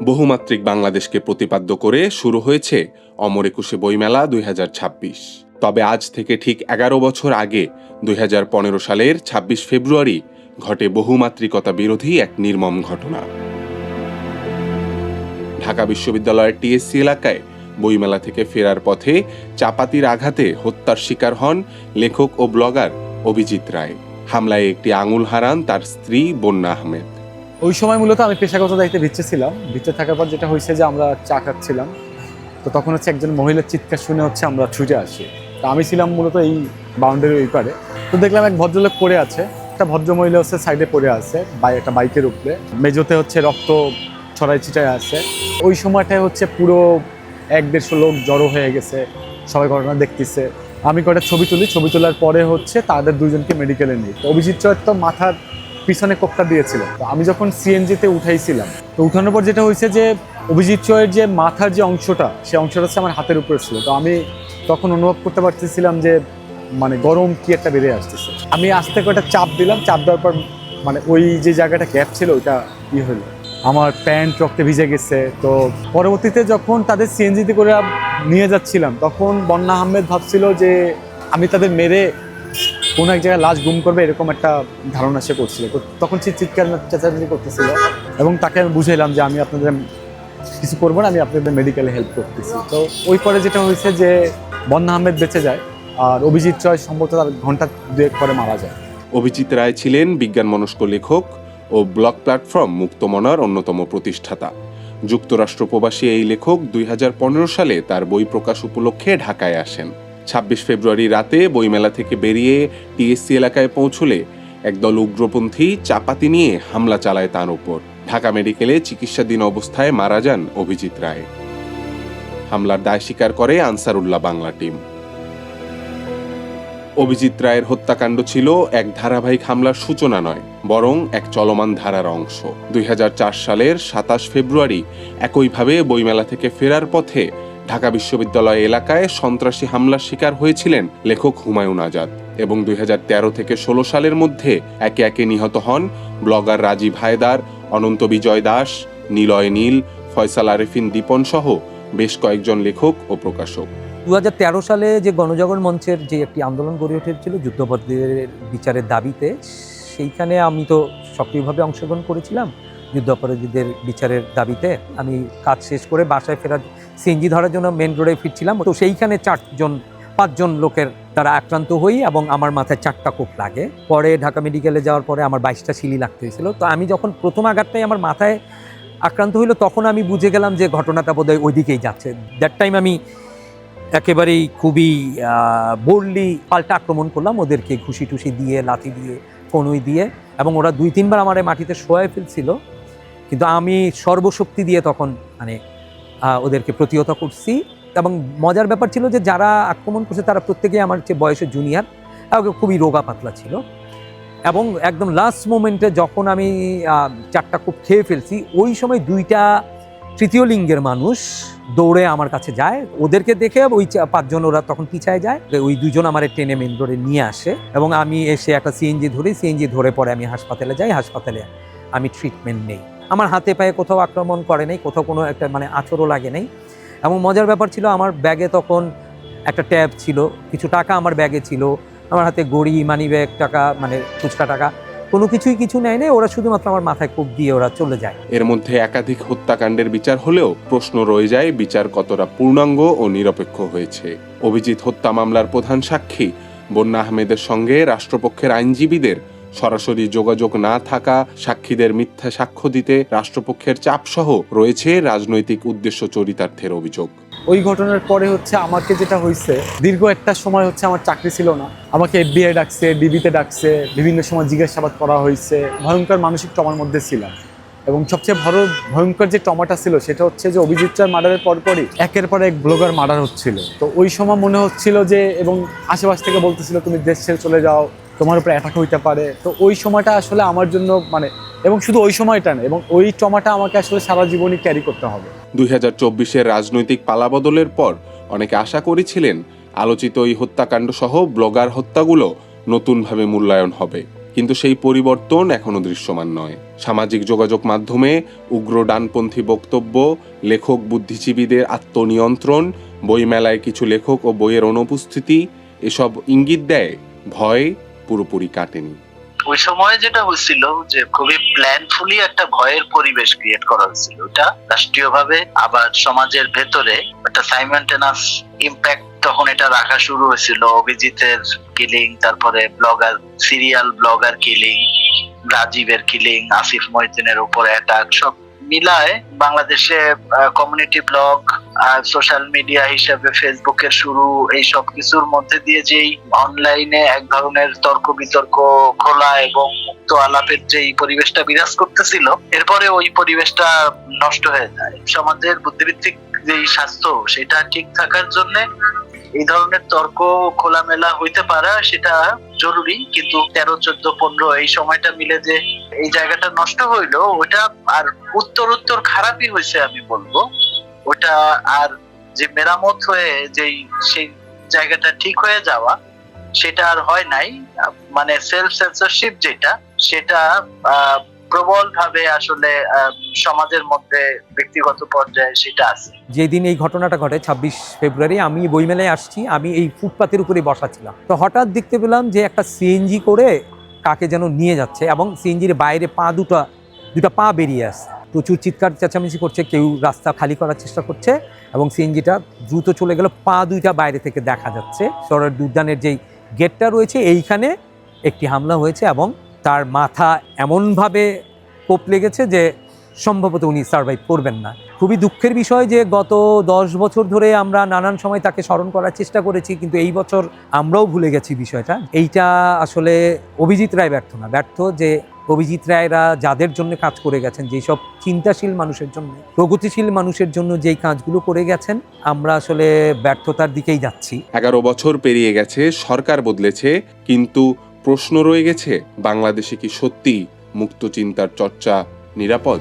বহুমাত্রিক বাংলাদেশকে প্রতিপাদ্য করে শুরু হয়েছে অমর একুশে বইমেলা ২০২৬। তবে আজ থেকে ঠিক ১১ বছর আগে ২০১৫ সালের ২৬ ফেব্রুয়ারি ঘটে বহুমাত্রিকতা বিরোধী এক নির্মম ঘটনা। ঢাকা বিশ্ববিদ্যালয়ের টিএসসি এলাকায় বইমেলা থেকে ফেরার পথে চাপাতির আঘাতে হত্যার শিকার হন লেখক ও ব্লগার অভিজিৎ রায়। হামলায় একটি আঙুল হারান তার স্ত্রী বন্যা আহমেদ। ওই সময় মূলত আমি পেশাগত দায়িত্বে ভিচ্ছে ছিলাম। ভিচ্ছে থাকার পর যেটা হয়েছে যে আমরা চা খাচ্ছিলাম, তো তখন একজন মহিলার চিৎকার শুনে আমরা ছুটে আসি। তো আমি ছিলাম মূলত এই বাউন্ডারির ওই পারে। তো দেখলাম এক ভদ্রলোক পড়ে আছে, একটা ভদ্র মহিলা সাইডে পড়ে আছে একটা বাইকের উপরে, মেঝোতে রক্ত ছড়াই ছিটায় আছে। ওই সময়টায় পুরো ১-১৫০ লোক জড়ো হয়ে গেছে, সবাই ঘটনা দেখতেছে। আমি কয়েকটা ছবি তোলার পরে তাদের দুজনকে মেডিকেলে নিই। তো অভিজিৎ রায় তো মাথার পিছনে কোপটা দিয়েছিল। তো আমি যখন সিএনজিতে উঠাইছিলাম, তো উঠানোর পর যেটা হয়েছে যে অভিজিৎ রায়ের যে মাথার যে অংশটা, সেই অংশটা আমার হাতের উপরে ছিল। তো আমি তখন অনুভব করতে পারতেছিলাম যে গরম কি একটা বেড়ে আসতেছে। আমি আস্তে করে একটা চাপ দিলাম, চাপ দেওয়ার পর ওই যে জায়গাটা গ্যাপ ছিল ওইটা হলো, আমার প্যান্ট রক্তে ভিজে গেছে। তো পরবর্তীতে যখন তাদের সিএনজিতে করে নিয়ে যাচ্ছিলাম, তখন বন্যা আহমেদ ভাবছিল যে আমি তাদের মেরে কোনো এক জায়গায় লাশ গুম করবে, এরকম একটা ধারণা সে করছিল। তখন সে চিৎকার চেঁচামেচি করতেছিল এবং তাকে আমি বুঝাইলাম যে আমি আপনাদের কিছু করবো না, আমি আপনাদের মেডিকেলে হেল্প করতেছি। তো ওই পরে যেটা হয়েছে যে বন্যা আহমেদ বেঁচে যায়, আর অভিজিৎ রায় সম্ভবত তার ঘন্টা ২-১ পরে মারা যায়। অভিজিৎ রায় ছিলেন বিজ্ঞানমনস্ক লেখক ও ব্লগ প্ল্যাটফর্ম মুক্তমনার অন্যতম প্রতিষ্ঠাতা। যুক্তরাষ্ট্র প্রবাসী এই লেখক ২০১৫ সালে তার বই প্রকাশ উপলক্ষে ঢাকায় আসেন। ২৬ ফেব্রুয়ারি রাতে বইমেলা থেকে বেরিয়ে টিএসসি এলাকায় পৌঁছলে একদল উগ্রপন্থী চাপাতি নিয়ে হামলা চালায় তার উপর। ঢাকা মেডিকেলে চিকিৎসাধীন অবস্থায় মারা যান অভিজিৎ রায়। হামলার দায় স্বীকার করে আনসারুল্লাহ বাংলা টিম। অভিজিৎ রায়ের হত্যাকাণ্ড ছিল এক ধারাবাহিক হামলার সূচনা নয়, বরং এক চলমান ধারার অংশ। ২০০৪ সালের ২৭ ফেব্রুয়ারি একইভাবে বইমেলা থেকে ফেরার পথে ঢাকা বিশ্ববিদ্যালয় এলাকায় সন্ত্রাসী হামলার শিকার হয়েছিলেন লেখক হুমায়ুন আজাদ, এবং ২০১৩ থেকে ১৬ সালের মধ্যে একে একে নিহত হন ব্লগার রাজীব হায়দার, অনন্ত বিজয় দাস, নিলয় নীল, ফয়সাল আরেফিন দীপন সহ বেশ কয়েকজন লেখক ও প্রকাশক। ২০১৩ সালে যে গণজাগরণ মঞ্চের যে একটি আন্দোলন গড়ে উঠেছিল যুদ্ধাপরাধীদের বিচারের দাবিতে, সেইখানে আমি তো সক্রিয়ভাবে অংশগ্রহণ করেছিলাম। যুদ্ধাপরাধীদের বিচারের দাবিতে আমি কাজ শেষ করে বাসায় ফেরার সিএনজি ধরার জন্য মেন রোডে ফিরছিলাম। তো সেইখানে ৫জন লোকের দ্বারা আক্রান্ত হই এবং আমার মাথায় ৪টা কোপ লাগে। পরে ঢাকা মেডিকেলে যাওয়ার পরে আমার ২২টা সিলি লাগতে হয়েছিল। তো আমি যখন প্রথম আঘাতটাই আমার মাথায় আক্রান্ত হইলো, তখন আমি বুঝে গেলাম যে ঘটনাটা বোধহয় ওই দিকেই যাচ্ছে। দ্যাট টাইম আমি একেবারেই খুবই বোল্ডলি পাল্টা আক্রমণ করলাম, ওদেরকে ঘুষি টুসি দিয়ে, লাথি দিয়ে, কনুই দিয়ে, এবং ওরা ২-৩ বার আমার মাটিতে শোয়ায় ফেলছিল। কিন্তু আমি সর্বশক্তি দিয়ে তখন ওদেরকে প্রতিহত করছি। এবং মজার ব্যাপার ছিল যে যারা আক্রমণ করছে তারা প্রত্যেকেই আমার চেয়ে বয়সে জুনিয়র, এবং খুবই রোগা পাতলা ছিল। এবং একদম লাস্ট মোমেন্টে যখন আমি ৪টা কোপ খেয়ে ফেলছি, ওই সময় ২টা তৃতীয় লিঙ্গের মানুষ দৌড়ে আমার কাছে যায়। ওদেরকে দেখে ওই ৫জন ওরা তখন পিছায় যায়। ওই ২জন আমার টেনে মেন রোডে নিয়ে আসে এবং আমি এসে একটা সিএনজি ধরে পরে আমি হাসপাতালে যাই। হাসপাতালে আমি ট্রিটমেন্ট নেই। আমার হাতে পায়ে কোথাও আক্রমণ করে নাই, কোথাও কোনো একটা আঁচড়ও লাগে নাই। এবং মজার ব্যাপার ছিল, আমার ব্যাগে তখন একটা ট্যাব ছিল, কিছু টাকা আমার ব্যাগে ছিল, আমার হাতে ঘড়ি, মানি ব্যাগ, টাকা খুচরা টাকা, কোনো কিছু নেয় নাই। ওরা শুধুমাত্র আমার মাথায় কোপ দিয়ে ওরা চলে যায়। এর মধ্যে একাধিক হত্যাকাণ্ডের বিচার হলেও প্রশ্ন রয়ে যায় বিচার কতটা পূর্ণাঙ্গ ও নিরপেক্ষ হয়েছে। অভিজিৎ হত্যা মামলার প্রধান সাক্ষী বন্যা আহমেদের সঙ্গে রাষ্ট্রপক্ষের আইনজীবীদের সরাসরি যোগাযোগ না থাকা, সাক্ষীদের মিথ্যা সাক্ষ্য দিতে রাষ্ট্রপক্ষের চাপসহ রয়েছে রাজনৈতিক উদ্দেশ্য চরিতার্থের অভিযোগ। ওই ঘটনার পরে আমাকে যেটা হয়েছে, দীর্ঘ একটা সময় আমার চাকরি ছিল না। আমাকে এফবিআই ডাকছে, ডিবিতে ডাকছে, বিভিন্ন সময় জিজ্ঞাসাবাদ করা হয়েছে। ভয়ঙ্কর মানসিক ট্রমার মধ্যে ছিলাম। এবং সবচেয়ে ভয়ঙ্কর যে ট্রমাটা ছিল সেটা যে অভিজিৎ রায় মার্ডারের পরপরই একের পর এক ব্লগার মার্ডার হচ্ছিল। তো ওই সময় মনে হচ্ছিল যে, এবং আশেপাশ থেকে বলতেছিল তুমি দেশ ছেড়ে চলে যাও, তোমার উপরে অ্যাটাক হইতে পারে। তো ওই সময়টা আসলে আমার জন্য এবং শুধু ওই সময়টা না, এবং ওই ট্রমাটা আমাকে আসলে সারা জীবনই ক্যারি করতে হবে। ২০২৪-এর রাজনৈতিক পালাবদলের পর অনেকে আশা করেছিলেন আলোচিত এই হত্যাকাণ্ড সহ ব্লগার হত্যাগুলো নতুনভাবে মূল্যায়ন হবে। কিন্তু সেই পরিবর্তন এখনো দৃশ্যমান নয়। সামাজিক যোগাযোগ মাধ্যমে উগ্র ডানপন্থী বক্তব্য, লেখক বুদ্ধিজীবীদের আত্মনিয়ন্ত্রণ, বইমেলায় কিছু লেখক ও বইয়ের অনুপস্থিতি এসব ইঙ্গিত দেয় ভয় পুরোপুরি কাটেনি। ওই সময় যেটা হয়েছিল যে খুবই প্ল্যানফুলি একটা ভয়ের পরিবেশ ক্রিয়েট করা হয়েছিল, ওটা রাষ্ট্রীয়ভাবে আবার সমাজের ভেতরে একটা সাইমালটেনাস ইম্প্যাক্ট তখন এটা রাখা শুরু হয়েছিল। অভিজিতের কিলিং, তারপরে ব্লগার, সিরিয়াল ব্লগার কিলিং, রাজীবের কিলিং, আসিফ মহিউদ্দিনের উপরে অ্যাটাক, সব মিলায় বাংলাদেশে কমিউনিটি ব্লগ, সোশ্যাল মিডিয়া হিসেবে ফেসবুকের শুরু, এই সব কিছুর মধ্যে দিয়ে যেই অনলাইনে এক ধরনের তর্ক বিতর্ক, খোলা এবং মুক্ত আলাপের যেই পরিবেশটা বিরাজ করতেছিল, এরপরে ওই পরিবেশটা নষ্ট হয়ে যায়। সমাজের বুদ্ধিভিত্তিক যেই স্বাস্থ্য সেটা ঠিক থাকার জন্য এই ধরনের তর্ক খোলামেলা হইতে পারা সেটা জরুরি, কিন্তু 13, 14, 15 এই সময়টা মিলে যে এই জায়গাটা নষ্ট হইলো, ওটা আর উত্তর খারাপই হয়েছে আমি বলবো। ওটা আর যে মেরামত হয়ে যেই সেই জায়গাটা ঠিক হয়ে যাওয়া সেটা আর হয় নাই। মানে সেলফ সেন্সরশিপ যেটা, সেটা প্রবল ভাবে আসলে সমাজের মধ্যে ব্যক্তিগত পর্যায়ে সেটা আছে। যেদিন এই ঘটনাটা ঘটে 26 ফেব্রুয়ারি, আমি বইমেলায় আসছি, আমি এই ফুটপাতের উপরে বসা ছিলাম। তো হঠাৎ দেখতে পেলাম যে একটা সিএনজি করে কাকে যেন নিয়ে যাচ্ছে এবং সিএনজির বাইরে দুটা পা বেরিয়ে আসছে। প্রচুর চিৎকার চেঁচামেচি করছে, কেউ রাস্তা খালি করার চেষ্টা করছে এবং সিএনজিটা দ্রুত চলে গেল। পা দুইটা বাইরে থেকে দেখা যাচ্ছে। সরার উদ্যানের যেই গেটটা রয়েছে এইখানে একটি হামলা হয়েছে এবং তার মাথা এমনভাবে কোপ লেগেছে যে সম্ভবত উনি সার্ভাইভ করবেন না। খুবই দুঃখের বিষয় যে গত 10 বছর ধরে আমরা নানান সময় তাকে স্মরণ করার চেষ্টা করেছি, কিন্তু এই বছর আমরাও ভুলে গেছি বিষয়টা। এইটা আসলে অভিজিৎ রায় ব্যর্থ না, ব্যর্থ যে অভিজিৎ রায়রা যাদের জন্য কাজ করে গেছেন, যেসব চিন্তাশীল মানুষের জন্য, প্রগতিশীল মানুষের জন্য যেই কাজগুলো করে গেছেন, আমরা আসলে ব্যর্থতার দিকেই যাচ্ছি। 11 বছর পেরিয়ে গেছে, সরকার বদলেছে, কিন্তু প্রশ্ন রয়ে গেছে, বাংলাদেশে কি সত্যি মুক্ত চিন্তার চর্চা নিরাপদ?